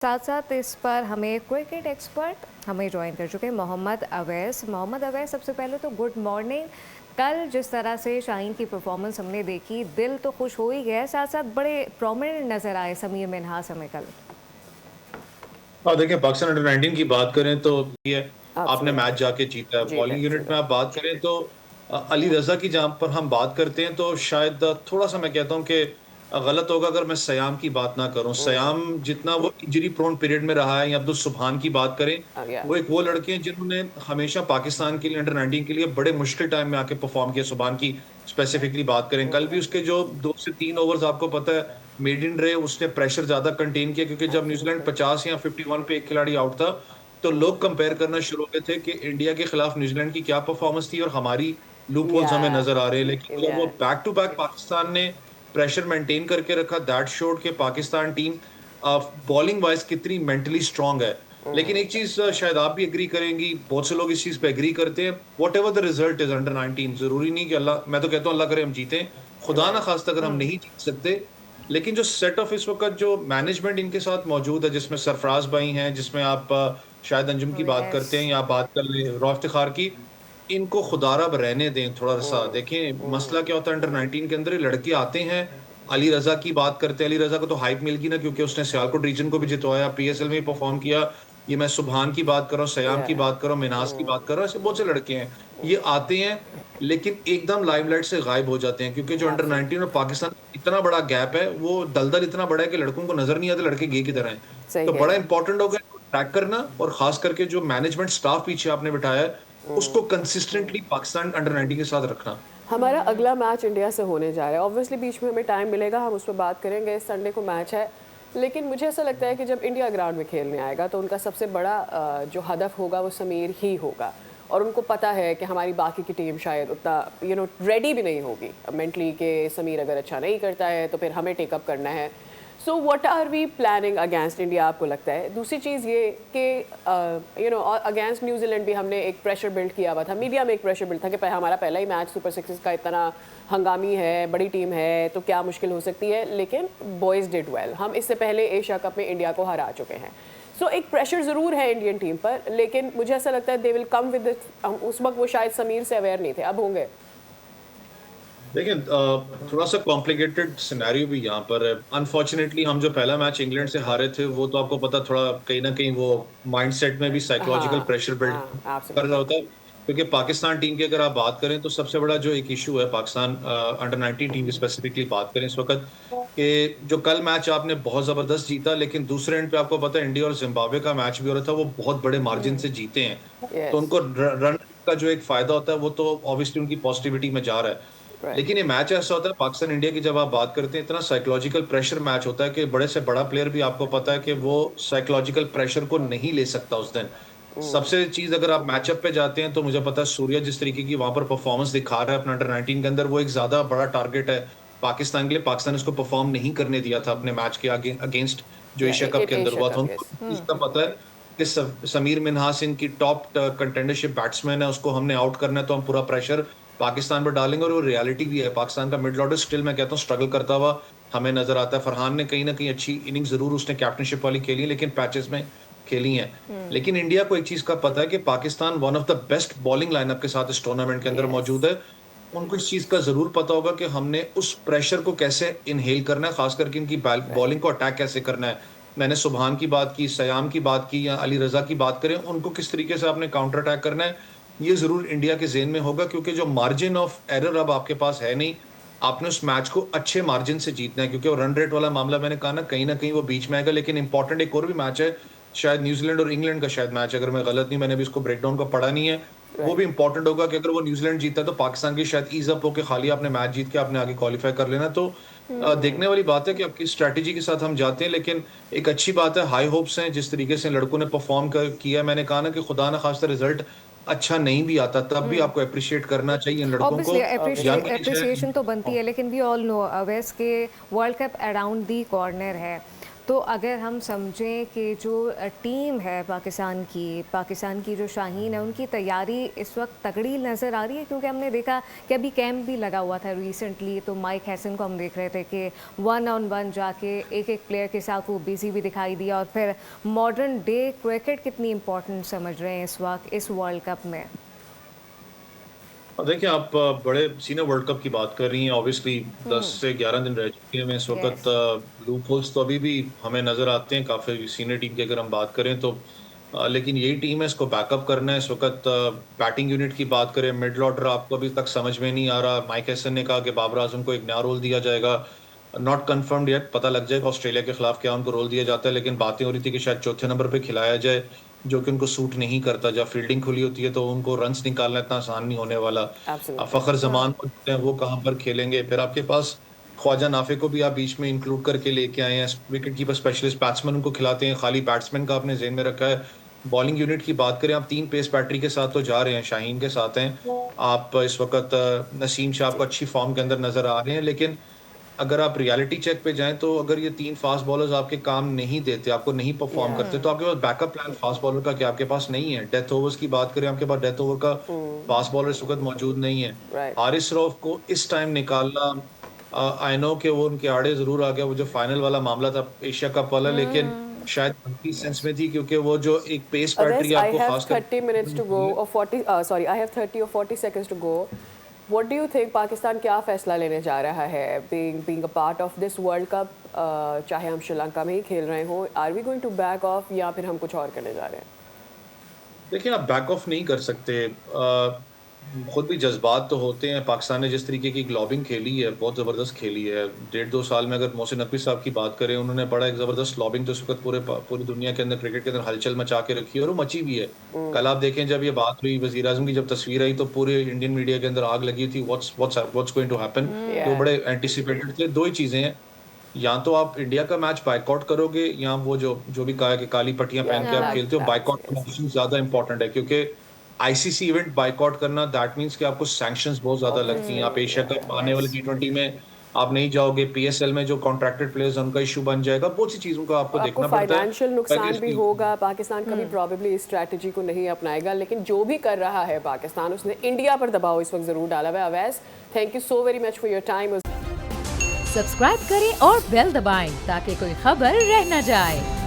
साथ साथ इस पर हमें क्रिकेट एक्सपर्ट हमें ज्वाइन कर चुके हैं मोहम्मद अवैस। मोहम्मद अवैस, सबसे पहले तो गुड मॉर्निंग। कल जिस तरह से शाहीन की परफॉर्मेंस हमने देखी, दिल तो खुश हो ही गया, साथ साथ बड़े प्रोमिनेंट नजर आए समीर मिन्हास हमें कल। और देखिए पाकिस्तान अंडर 19 की बात करें तो ये आपने एब्सोल्युटली मैच जाके जीता है। जीते बॉलिंग यूनिट जीते। में आप बात करें तो अली रजा की जहां पर हम बात करते हैं तो शायद थोड़ा सा मैं कहता हूं कि गलत होगा अगर मैं सयाम की बात ना करूं। सयाम जितना वो इंजरी प्रोन पीरियड में रहा है, या अब्दुल सुबहान की बात करें, या वो एक वो लड़के हैं जिन्होंने हमेशा पाकिस्तान के लिए अंडर 19 के लिए बड़े मुश्किल टाइम में आके परफॉर्म किया। सुबहान की स्पेसिफिकली बात करें, कल भी उसके जो 2 से 3 ओवर्स आपको पता है मेडिन रहे, उसने प्रेशर ज्यादा कंटेन किया, क्योंकि जब न्यूजीलैंड 50 या 51 पे एक खिलाड़ी आउट था तो लोग कंपेयर करना शुरू हो गए थे कि इंडिया के खिलाफ न्यूजीलैंड की क्या परफॉर्मेंस थी और हमारी लूप होल्स या हमें नजर आ रहे हैं। लेकिन जब या वो बैक टू बैक पाकिस्तान ने प्रेशर मेंटेन करके रखा, दैट शोड के पाकिस्तान टीम बॉलिंग वाइज कितनी मेंटली स्ट्रांग है। लेकिन एक चीज शायद आप भी एग्री करेंगी, बहुत से लोग इस चीज पे एग्री करते हैं, what ever the result is under 19, जरूरी नहीं कि अल्लाह, मैं तो कहता हूँ अल्लाह करे हम जीते, खुदा ना राइट खास्ता अगर हम नहीं जीत सकते, लेकिन जो सेट ऑफ इस वक्त जो मैनेजमेंट इनके साथ मौजूद है, जिसमें सरफराज भाई हैं, जिसमें आप शायद अंजुम की बात यस। करते हैं, या आप बात कर ले रौफ इफ्तिखार की, इनको खुदारा अब रहने दें थोड़ा सा। देखें मसला क्या होता है अंडर 19 के अंदर, ये लड़के आते हैं। अली रजा की बात करते हैं, अली रजा को तो हाइप मिल गई ना, क्योंकि उसने सियालकोट रीजन को भी जितवाया, पीएसएल में परफॉर्म किया। ये मैं सुबहान की बात कर रहा हूँ, सयाम या की बात कर रहा हूँ, मिनास की बात कर रहा हूँ, ऐसे बहुत से लड़के हैं। ये आते हैं लेकिन एकदम लाइमलाइट से गायब हो जाते हैं, क्योंकि जो अंडर एब्सोल्युटली 19 और पाकिस्तान इतना बड़ा गैप है, वो दलदल इतना बड़ा है कि लड़कों को नजर नहीं आते लड़के गे की तरह हैं। सही तो कह बड़ा रहे इंपॉर्टेंट हो गया ट्रैक करना, और खास करके जो मैनेजमेंट स्टाफ पीछे आपने बिठाया है, उसको कंसिस्टेंटली पाकिस्तान अंडर 19 के साथ रखना। हमारा अगला मैच इंडिया से होने जा रहा है। ऑब्वियसली बीच में हमें टाइम मिलेगा, हम उस पर बात करेंगे। संडे को मैच है, लेकिन मुझे ऐसा लगता है कि जब इंडिया ग्राउंड में खेलने आएगा तो उनका सबसे बड़ा जो हदफ होगा वो समीर ही होगा। और उनको पता है कि हमारी बाकी की टीम शायद उतना रेडी भी नहीं होगी मेंटली, कि समीर अगर अच्छा नहीं करता है तो फिर हमें टेकअप करना है। So what are we planning against India, आपको लगता है? दूसरी चीज़ ये कि अगेंस्ट न्यूजीलैंड भी हमने एक प्रेशर बिल्ड किया हुआ था, मीडिया में एक प्रेशर बिल्ड था कि हमारा पहला ही मैच सुपर सिक्सेस का इतना हंगामी है, बड़ी टीम है, तो क्या मुश्किल हो सकती है। लेकिन बॉयज़ डिड वेल, हम इससे पहले एशिया कप में इंडिया को हरा चुके हैं। सो एक प्रेशर ज़रूर है इंडियन टीम पर, लेकिन मुझे ऐसा लगता है they will come with it. उस वक्त वो शायद समीर से अवेयर नहीं थे, अब होंगे। देखिए थोड़ा सा कॉम्प्लिकेटेड सिनेरियो भी यहाँ पर है। अनफॉर्चुनेटली हम जो पहला मैच इंग्लैंड से हारे थे, वो तो आपको पता, थोड़ा कहीं ना कहीं वो माइंडसेट में भी साइकोलॉजिकल हाँ प्रेशर बिल्ड हाँ कर रहा एब्सोल्युटली। होता है। क्योंकि पाकिस्तान टीम की अगर आप बात करें तो सबसे बड़ा जो एक इशू है पाकिस्तान अंडर 19 टीम की स्पेसिफिकली बात करें इस वक्त, कि जो कल मैच आपने बहुत जबरदस्त जीता, लेकिन दूसरे एंड पे आपको पता है इंडिया और जिम्बाब्वे का मैच भी हो रहा था, वो बहुत बड़े मार्जिन से जीते हैं। तो यस उनको रन का जो एक फायदा होता है वो तो ऑब्वियसली उनकी पॉजिटिविटी में जा रहा है। राइट। लेकिन ये मैच ऐसा होता है पाकिस्तान इंडिया की, जब आप बात करते हैं, इतना साइकोलॉजिकल प्रेशर मैच होता है कि बड़े से बड़ा प्लेयर भी आपको पता है कि वो साइकोलॉजिकल प्रेशर को नहीं ले सकता उस दिन। सबसे चीज अगर आप मैचअप पे जाते हैं तो मुझे पता है सूर्य जिस तरीके की वहां पर परफॉर्मेंस दिखा रहा है अपना अंडर 19 के अंदर, वो एक ज्यादा बड़ा टारगेट है पाकिस्तान के लिए। पाकिस्तान ने उसको परफॉर्म नहीं करने दिया था अपने मैच के आगे अगेंस्ट जो या एशिया कप के अंदर एशिया हुआ था। कप, उनको यस। इस चीज का पता है कि समीर मिन्हास इनकी टॉप कंटेंडरशिप बैट्समैन है, उसको हमने आउट करना है, तो हम पूरा प्रेशर पाकिस्तान पर डालेंगे। और वो रियलिटी भी है, पाकिस्तान का मिडल ऑर्डर स्टिल मैं कहता हूँ स्ट्रगल करता हुआ हमें नजर आता है। फरहान ने कहीं ना कहीं अच्छी इनिंग जरूर उसने कैप्टनशिप वाली खेली है, लेकिन पैचेस में खेली हैं। लेकिन इंडिया को एक चीज का पता है कि Pakistan one of the best bowling lineup के साथ इस टूर्नामेंट के अंदर यस मौजूद है। उनको इस चीज का जरूर पता होगा कि हमने उस प्रेशर को कैसे इनहेल करना है, खास करके इनकी राइट। बॉलिंग को अटैक कैसे करना है। मैंने सुबहान की बात की, सयाम की बात की, या अली रजा की बात करें, उनको किस तरीके से आपने काउंटर अटैक करना है, ये जरूर इंडिया के जेन में होगा, क्योंकि जो मार्जिन ऑफ एरर अब आपके पास है नहीं। आपने उस मैच को अच्छे मार्जिन से जीतना है, क्योंकि वो रन रेट वाला मामला मैंने कहा ना कहीं वो बीच में आएगा। लेकिन इंपॉर्टेंट एक और भी मैच है, शायद न्यूजीलैंड और इंग्लैंड का शायद मैच, अगर मैं गलत नहीं, मैंने भी इसको ब्रेकडाउन को पढ़ा नहीं है। वो राइट। भी इंपॉर्टेंट होगा कि अगर वो न्यूजीलैंड जीता है तो पाकिस्तान की शायद ईज अप होकर खाली आपने मैच जीत के आपने आगे क्वालिफाई कर लेना। तो देखने वाली बात है कि आपकी स्ट्रैटेजी के साथ हम जाते हैं। लेकिन एक अच्छी बात है, हाई होप्स हैं जिस तरीके से लड़कों ने परफॉर्म किया। मैंने कहा ना कि खुदा ना खास्ता रिजल्ट अच्छा नहीं भी आता, तब भी आपको अप्रिशिएट करना चाहिए इन लड़कों को। ऑब्वियसली यंग एज है। अप्रिसिएशन तो बनती है, लेकिन वी ऑल नो अवेस के world cup around the corner है। तो अगर हम समझें कि जो टीम है पाकिस्तान की जो शाहीन है, उनकी तैयारी इस वक्त तगड़ी नज़र आ रही है, क्योंकि हमने देखा कि अभी कैंप भी लगा हुआ था रिसेंटली, तो माइक हैसन को हम देख रहे थे कि 1-on-1 जाके एक एक प्लेयर के साथ वो बिजी भी दिखाई दिया। और फिर मॉडर्न डे क्रिकेट कितनी इम्पोर्टेंट समझ रहे हैं इस वक्त इस वर्ल्ड कप में? और देखिए, आप बड़े सीनियर वर्ल्ड कप की बात कर रही हैं। ऑब्वियसली 10 से 11 दिन रह चुके हैं इस वक्त। लूप होल्स तो अभी भी हमें नज़र आते हैं काफ़ी सीनियर टीम की अगर हम बात करें तो। लेकिन यही टीम है, इसको बैकअप करना है इस वक्त। बैटिंग यूनिट की बात करें, मिडल ऑर्डर आपको अभी तक समझ में नहीं आ रहा। माइक हैसन ने कहा कि बाबर आजम को एक नया रोल दिया जाएगा, नॉट कन्फर्म्ड येट, पता लग जाएगा ऑस्ट्रेलिया के खिलाफ क्या उनको रोल दिया जाता है। लेकिन बातें हो रही थी कि शायद चौथे नंबर पे खिलाया जाए, जो कि उनको सूट नहीं करता। जब फील्डिंग खुली होती है तो उनको रन्स निकालना इतना आसान नहीं होने वाला। एब्सोल्युटली। फ़खर ज़मान को देखते हैं, वो कहाँ पर खेलेंगे। फिर आपके पास ख्वाजा नाफे को भी आप बीच में इंक्लूड करके लेके आए हैं, विकेट कीपर स्पेशलिस्ट बैट्समैन उनको खिलाते हैं, खाली बैट्समैन का आपने ज़हन में रखा है। बॉलिंग यूनिट की बात करें, आप 3 पेस बैटरी के साथ तो जा रहे हैं, शाहीन के साथ हैं। आप इस वक़्त नसीम शाह को अच्छी फ़ॉर्म के अंदर नज़र आ रहे हैं। लेकिन अगर आप रियलिटी चेक पे जाएँ तो अगर ये 3 फ़ास्ट बॉलर्स आपके काम नहीं देते, आपको नहीं परफ़ॉर्म करते, तो आपके पास बैकअप प्लान फ़ास्ट बॉलर का क्या आपके पास नहीं है। डेथ ओवर्स की बात करें, आपके पास डेथ ओवर का फ़ास्ट बॉलर इस वक़्त मौजूद नहीं है। राइट। हारिस रऊफ को इस टाइम निकालना, आई नो कि वो उनके आड़े ज़रूर आ गया, वो जो फाइनल वाला मामला था एशिया कप वाला, लेकिन शायद उनकी सेंस में थी, क्योंकि वो जो एक पेस बैटरी Others, I आपको have ख़ासकर 30 minutes to go or 40 sorry, I have 30 or 40 seconds to go. What do you think Pakistan क्या फैसला लेने जा रहा है being a part of this World Cup, चाहे हम श्रीलंका में ही खेल रहे हों, are we going to back off या फिर हम कुछ और करने जा रहे हैं? देखिए, आप बैक ऑफ नहीं कर सकते। खुद भी जज़्बात तो होते हैं। पाकिस्तान ने जिस तरीके की ग्लोबिंग खेली है, बहुत ज़बरदस्त खेली है। 1.5-2 साल में अगर मोहसिन नकवी साहब की बात करें, उन्होंने बड़ा एक ज़बरदस्त लॉबिंग तो इस वक़्त पूरी दुनिया के अंदर क्रिकेट के अंदर हलचल मचा के रखी है, और वो मची भी है। कल आप देखें, जब ये बात हुई, वज़ीर-ए-आज़म की जब तस्वीर आई, तो पूरे इंडियन मीडिया के अंदर आग लगी थी, व्हाट्स गोइंग टू हैपन। तो Yeah. बड़े एंटीसिपेटेड थे। 2 ही चीज़ें हैं, या तो आप इंडिया का मैच बायकॉट करोगे, या वो जो भी कहा है कि काली पट्टियाँ पहन के आप खेलते हो, बायकॉट करना ज़्यादा इंपॉर्टेंट है। क्योंकि आईसीसी इवेंट बायकॉट करना, दैट मीन्स कि आपको सैंक्शंस बहुत ज़्यादा लगती हैं। आप एशिया कप आने वाले T20 में आप नहीं जाओगे, पीएसएल में जो कॉन्ट्रैक्टेड प्लेयर्स हैं उनका इश्यू बन जाएगा। बहुत सी चीज़ों का आपको आपको देखना पड़ता है। फाइनेंशियल नुकसान भी इसकी- होगा। पाकिस्तान कभी प्रॉबेबली इस स्ट्रैटेजी को नहीं अपनाएगा, लेकिन जो भी कर रहा है पाकिस्तान, उसने इंडिया पर दबाव इस वक्त ज़रूर डाला हुआ है। Awais, thank you so very much for your time. Subscribe करें और बेल दबाएं ताकि कोई खबर रह न जाए।